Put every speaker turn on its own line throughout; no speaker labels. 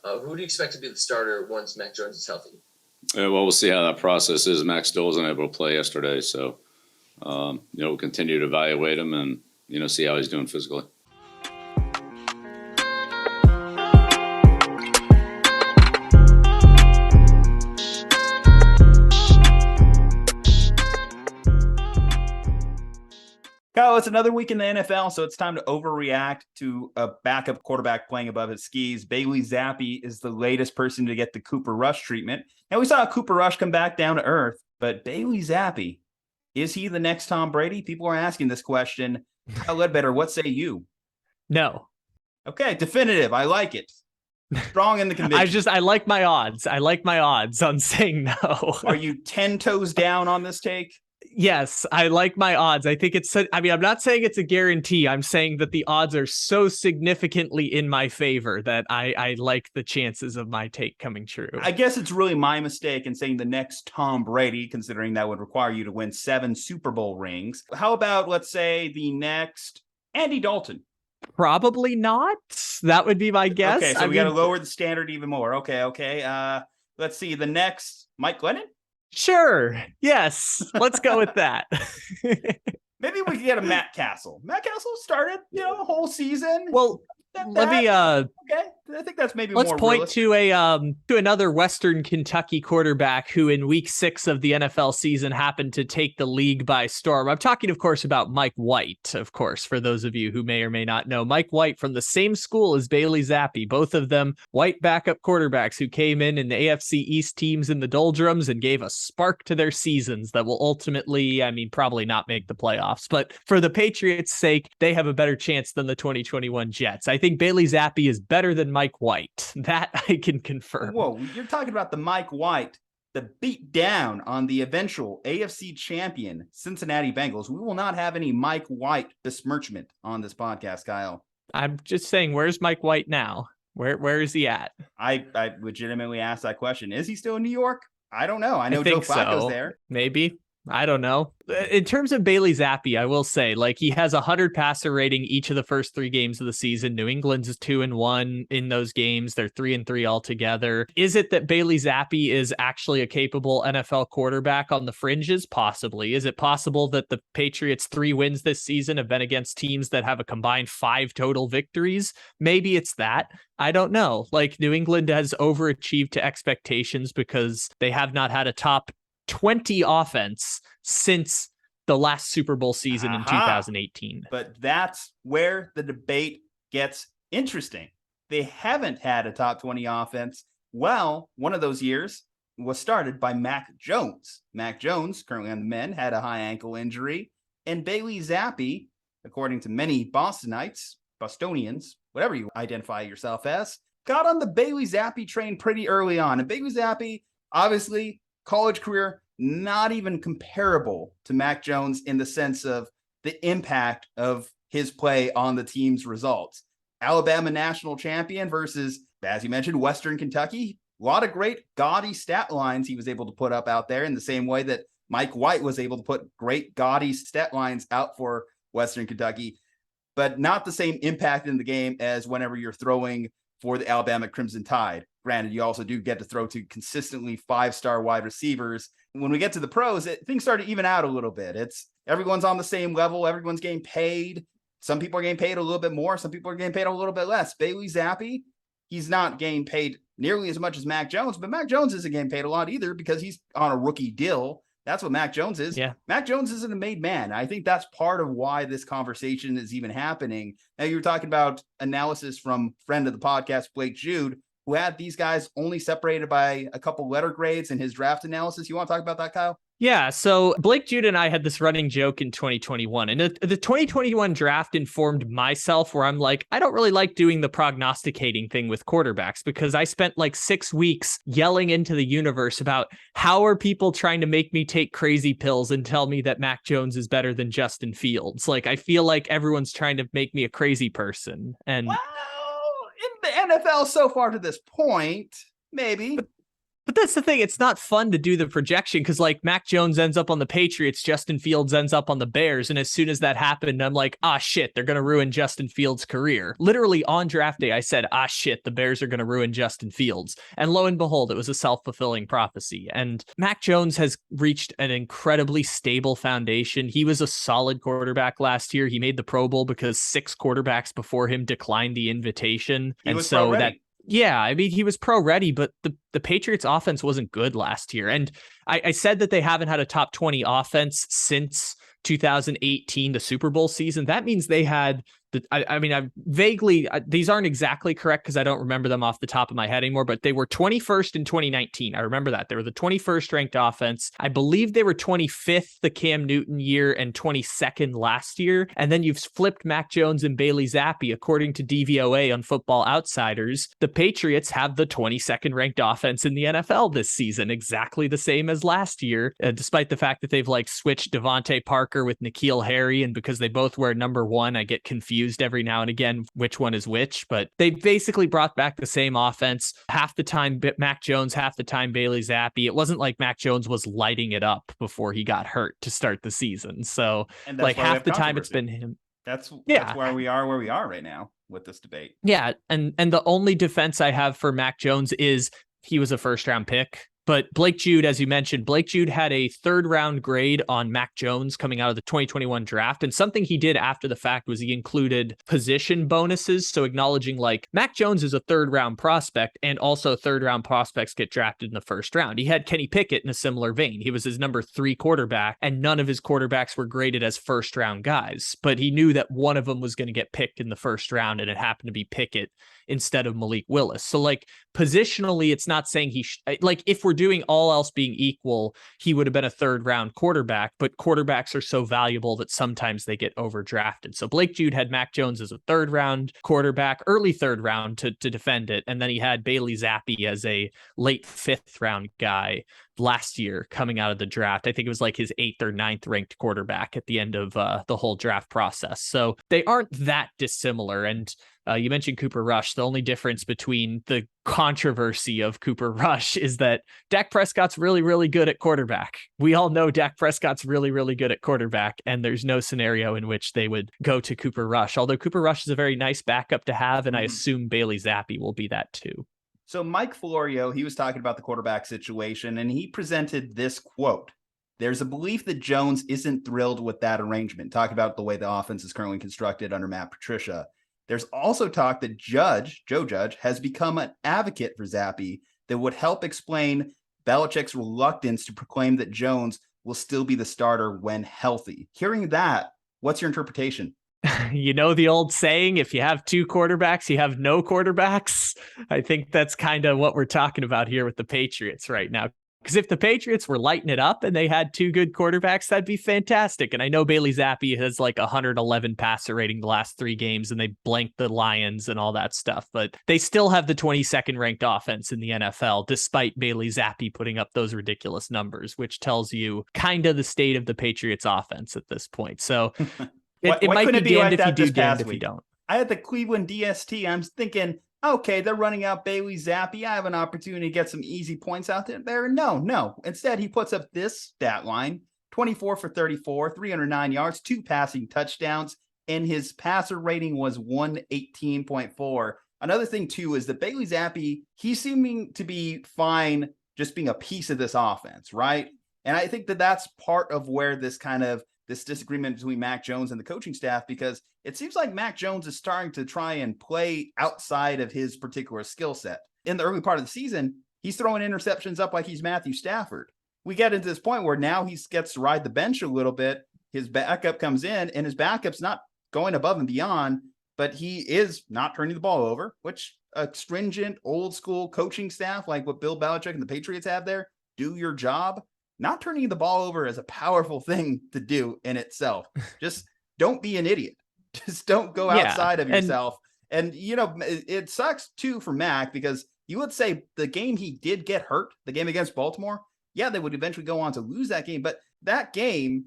Who do you expect to be the starter once Mac Jones is healthy?
Well, we'll see how that process is. Mac still wasn't able to play yesterday, so we'll continue to evaluate him and see how he's doing physically.
Kyle, it's another week in the NFL, so it's time to overreact to a backup quarterback playing above his skis. Bailey Zappe is the latest person to get the Cooper Rush treatment. And we saw Cooper Rush come back down to earth, but Bailey Zappe, is he the next Tom Brady? People are asking this question. Kyle Ledbetter, what say you?
No.
Okay, definitive. I like it. Strong in the conviction.
I like my odds. I like my odds on saying no.
Are you 10 toes down on this take?
Yes, I like my odds. I think I'm not saying it's a guarantee. I'm saying that the odds are so significantly in my favor that I like the chances of my take coming true.
I guess it's really my mistake in saying the next Tom Brady, considering that would require you to win 7 Super Bowl rings. How about, let's say, the next Andy Dalton?
Probably not. That would be my guess.
Okay, so we got to lower the standard even more. Okay. Let's see, the next Mike Glennon?
Sure. Yes. Let's go with that.
Maybe we could get a Matt Castle. Matt Castle started, a whole season.
Well, let me
okay. I think that's maybe
let's
more
point
realistic.
to another Western Kentucky quarterback who in week 6 of the NFL season happened to take the league by storm. I'm talking, of course, about Mike White, of course, for those of you who may or may not know. Mike White from the same school as Bailey Zappe, both of them white backup quarterbacks who came in the AFC East teams in the doldrums and gave a spark to their seasons that will ultimately, probably not make the playoffs. But for the Patriots' sake, they have a better chance than the 2021 Jets. I think Bailey Zappe is better than Mike White. That I can confirm.
Whoa, you're talking about the Mike White, the beat down on the eventual AFC champion Cincinnati Bengals. We will not have any Mike White besmirchment on this podcast, Kyle.
I'm just saying, where's Mike White now? Where is he at?
I legitimately asked that question. Is he still in New York? I don't know. I know Joe Flacco's there.
Maybe. I don't know. In terms of Bailey Zappe, I will say, he has 100 passer rating each of the first 3 games of the season. New England's is 2-1 in those games. They're 3-3 altogether. Is it that Bailey Zappe is actually a capable NFL quarterback on the fringes? Possibly. Is it possible that the Patriots' 3 wins this season have been against teams that have a combined 5 total victories? Maybe it's that. I don't know. New England has overachieved to expectations because they have not had a top 20 offense since the last Super Bowl season in 2018.
But that's where the debate gets interesting. They haven't had a top 20 offense. Well, one of those years was started by Mac Jones. Mac Jones, currently on the men, had a high ankle injury. And Bailey Zappe, according to many Bostonians, whatever you identify yourself as, got on the Bailey Zappe train pretty early on. And Bailey Zappe, obviously, college career, not even comparable to Mac Jones in the sense of the impact of his play on the team's results. Alabama national champion versus, as you mentioned, Western Kentucky. A lot of great gaudy stat lines he was able to put up out there in the same way that Mike White was able to put great gaudy stat lines out for Western Kentucky, but not the same impact in the game as whenever you're throwing for the Alabama Crimson Tide. Granted, you also do get to throw to consistently 5-star wide receivers. When we get to the pros, things start to even out a little bit. Everyone's on the same level. Everyone's getting paid. Some people are getting paid a little bit more. Some people are getting paid a little bit less. Bailey Zappe, he's not getting paid nearly as much as Mac Jones, but Mac Jones isn't getting paid a lot either because he's on a rookie deal. That's what Mac Jones is.
Yeah.
Mac Jones isn't a made man. I think that's part of why this conversation is even happening. Now, you were talking about analysis from friend of the podcast, Blake Jude, who had these guys only separated by a couple letter grades in his draft analysis. You want to talk about that, Kyle?
Yeah, so Blake Jude and I had this running joke in 2021, and the 2021 draft informed myself where I'm like, I don't really like doing the prognosticating thing with quarterbacks because I spent 6 weeks yelling into the universe about how are people trying to make me take crazy pills and tell me that Mac Jones is better than Justin Fields. I feel like everyone's trying to make me a crazy person. And
well, in the NFL so far to this point, maybe.
But that's the thing. It's not fun to do the projection because, like, Mac Jones ends up on the Patriots, Justin Fields ends up on the Bears. And as soon as that happened, I'm like, shit, they're going to ruin Justin Fields' career. Literally on draft day, I said, shit, the Bears are going to ruin Justin Fields. And lo and behold, it was a self-fulfilling prophecy. And Mac Jones has reached an incredibly stable foundation. He was a solid quarterback last year. He made the Pro Bowl because 6 quarterbacks before him declined the invitation. Yeah, I mean, he was pro ready, but the Patriots offense wasn't good last year. And I said that they haven't had a top 20 offense since 2018, the Super Bowl season. That means they had these aren't exactly correct because I don't remember them off the top of my head anymore, but they were 21st in 2019. I remember that. They were the 21st ranked offense. I believe they were 25th the Cam Newton year and 22nd last year. And then you've flipped Mac Jones and Bailey Zappi. According to DVOA on Football Outsiders, the Patriots have the 22nd ranked offense in the NFL this season, exactly the same as last year, despite the fact that they've like switched Devontae Parker with N'Keal Harry. And because they both wear number 1, I get confused every now and again which one is which, but they basically brought back the same offense. Half the time Mac Jones, half the time Bailey Zappi. It wasn't like Mac Jones was lighting it up before he got hurt to start the season. So like half the time it's been him.
That's why we are where we are right now with this debate.
Yeah, and the only defense I have for Mac Jones is he was a first round pick. But Blake Jude, as you mentioned, Blake Jude had a 3rd round grade on Mac Jones coming out of the 2021 draft. And something he did after the fact was he included position bonuses. So acknowledging like Mac Jones is a 3rd round prospect, and also 3rd round prospects get drafted in the 1st round. He had Kenny Pickett in a similar vein. He was his number 3 quarterback, and none of his quarterbacks were graded as 1st round guys. But he knew that one of them was going to get picked in the 1st round, and it happened to be Pickett instead of Malik Willis. So like positionally, it's not saying like if we're doing all else being equal, he would have been a 3rd round quarterback, but quarterbacks are so valuable that sometimes they get overdrafted. So Blake Jude had Mac Jones as a 3rd round quarterback, early 3rd round to defend it. And then he had Bailey Zappi as a late 5th round guy last year coming out of the draft. I think it was like his 8th or 9th ranked quarterback at the end of the whole draft process. So they aren't that dissimilar. And you mentioned Cooper Rush. The only difference between the controversy of Cooper Rush is that Dak Prescott's really, really good at quarterback. We all know Dak Prescott's really, really good at quarterback, and there's no scenario in which they would go to Cooper Rush. Although Cooper Rush is a very nice backup to have, and I assume Bailey Zappi will be that too.
So Mike Florio, he was talking about the quarterback situation, and he presented this quote. There's a belief that Jones isn't thrilled with that arrangement, talking about the way the offense is currently constructed under Matt Patricia. There's also talk that Joe Judge, has become an advocate for Zappi that would help explain Belichick's reluctance to proclaim that Jones will still be the starter when healthy. Hearing that, what's your interpretation?
You know the old saying, if you have 2 quarterbacks, you have no quarterbacks. I think that's kind of what we're talking about here with the Patriots right now. Because if the Patriots were lighting it up and they had 2 good quarterbacks, that'd be fantastic. And I know Bailey Zappi has like 111 passer rating the last 3 games, and they blanked the Lions and all that stuff. But they still have the 22nd ranked offense in the NFL, despite Bailey Zappi putting up those ridiculous numbers, which tells you kind of the state of the Patriots offense at this point. So it might be damned if you do, damned if you don't.
I had the Cleveland DST. I'm thinking, okay, they're running out Bailey Zappi. I have an opportunity to get some easy points out there. No. Instead, he puts up this stat line, 24 for 34, 309 yards, 2 passing touchdowns, and his passer rating was 118.4. Another thing, too, is that Bailey Zappi, he's seeming to be fine just being a piece of this offense, right? And I think that that's part of where this disagreement between Mac Jones and the coaching staff, because it seems like Mac Jones is starting to try and play outside of his particular skill set. In the early part of the season, he's throwing interceptions up like he's Matthew Stafford. We get into this point where now he gets to ride the bench a little bit. His backup comes in, and his backup's not going above and beyond, but he is not turning the ball over, which a stringent, old school coaching staff like what Bill Belichick and the Patriots have there, do your job. Not turning the ball over is a powerful thing to do in itself. Just don't be an idiot. Just don't go outside of yourself. And it sucks too for Mac, because you would say the game he did get hurt, the game against Baltimore, they would eventually go on to lose that game. But that game,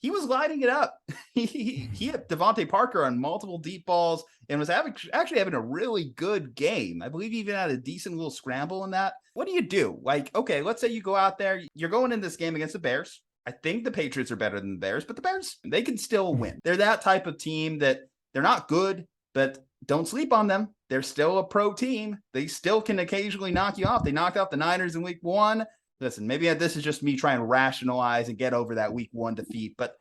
he was lighting it up. He hit Devontae Parker on multiple deep balls and was actually having a really good game. I believe he even had a decent little scramble in that. What do you do? Like, okay, let's say you go out there, you're going in this game against the Bears. I think the Patriots are better than the Bears, but the Bears, they can still win. They're that type of team that they're not good, but don't sleep on them. They're still a pro team. They still can occasionally knock you off. They knocked out the Niners in week 1. Listen, maybe this is just me trying to rationalize and get over that week 1 defeat, but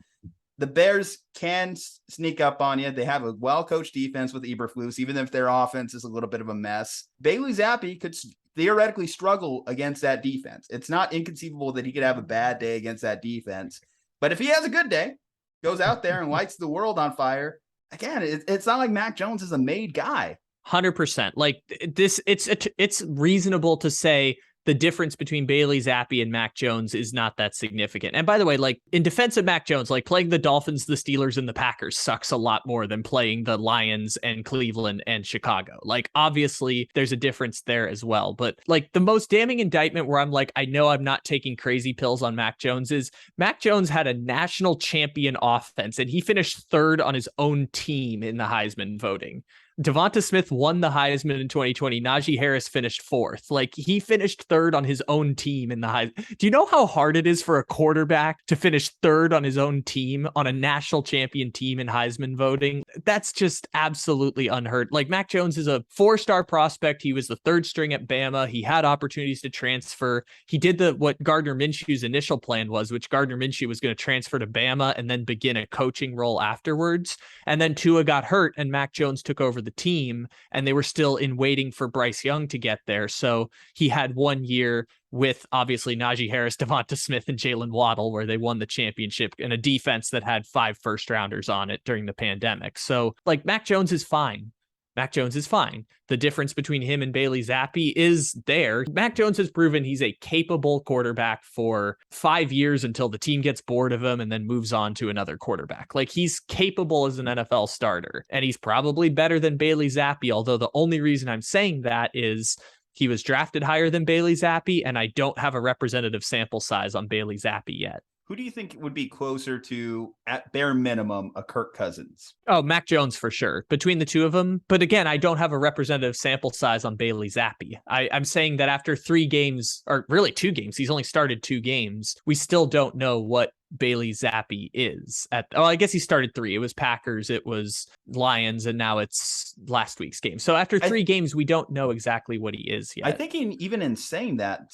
the Bears can sneak up on you. They have a well-coached defense with Eberflus, even if their offense is a little bit of a mess. Bailey Zappe could theoretically struggle against that defense. It's not inconceivable that he could have a bad day against that defense. But if he has a good day, goes out there and lights the world on fire, again, it's not like Mac Jones is a made guy.
100%. Like this, it's reasonable to say the difference between Bailey Zappe and Mac Jones is not that significant. And by the way, like in defense of Mac Jones, like playing the Dolphins, the Steelers, and the Packers sucks a lot more than playing the Lions and Cleveland and Chicago. Like obviously there's a difference there as well. But like the most damning indictment where I'm like, I know I'm not taking crazy pills on Mac Jones is Mac Jones had a national champion offense and he finished 3rd on his own team in the Heisman voting. Devonta Smith won the Heisman in 2020. Najee Harris finished 4th. Like he finished 3rd on his own team in the Heisman. Do you know how hard it is for a quarterback to finish 3rd on his own team on a national champion team in Heisman voting? That's just absolutely unheard. Like Mac Jones is a 4-star prospect. He was the 3rd string at Bama. He had opportunities to transfer. He did what Gardner Minshew's initial plan was, which Gardner Minshew was going to transfer to Bama and then begin a coaching role afterwards. And then Tua got hurt and Mac Jones took over the team and they were still in waiting for Bryce Young to get there. So he had 1 year with obviously Najee Harris, Devonta Smith, and Jalen Waddle, where they won the championship in a defense that had 5 first-rounders on it during the pandemic. So like Mac Jones is fine. Mac Jones is fine. The difference between him and Bailey Zappe is there. Mac Jones has proven he's a capable quarterback for 5 years until the team gets bored of him and then moves on to another quarterback. Like he's capable as an NFL starter and he's probably better than Bailey Zappe. Although the only reason I'm saying that is he was drafted higher than Bailey Zappe and I don't have a representative sample size on Bailey Zappe yet.
Who do you think would be closer to, at bare minimum, a Kirk Cousins?
Oh, Mac Jones for sure, between the two of them. But again, I don't have a representative sample size on Bailey Zappe. I'm saying that after 3 games, or really 2 games, he's only started 2 games, we still don't know what Bailey Zappe is. I guess he started 3. It was Packers, it was Lions, and now it's last week's game. So after 3 games, we don't know exactly what he is yet.
I think even in saying that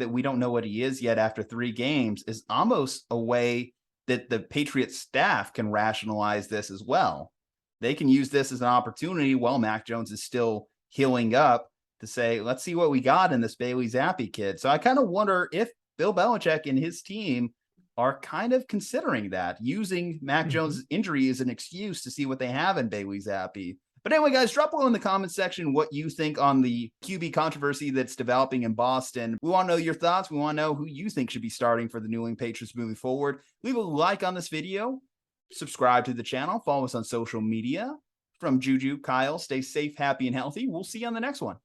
we don't know what he is yet after 3 games is almost a way that the Patriots staff can rationalize this as well. They can use this as an opportunity while Mac Jones is still healing up to say, let's see what we got in this Bailey Zappe kid. So I kind of wonder if Bill Belichick and his team are kind of considering that, using Mac Jones' injury as an excuse to see what they have in Bailey Zappe. But anyway, guys, drop below in the comments section what you think on the QB controversy that's developing in Boston. We want to know your thoughts. We want to know who you think should be starting for the New England Patriots moving forward. Leave a like on this video. Subscribe to the channel. Follow us on social media. From Juju, Kyle, stay safe, happy, and healthy. We'll see you on the next one.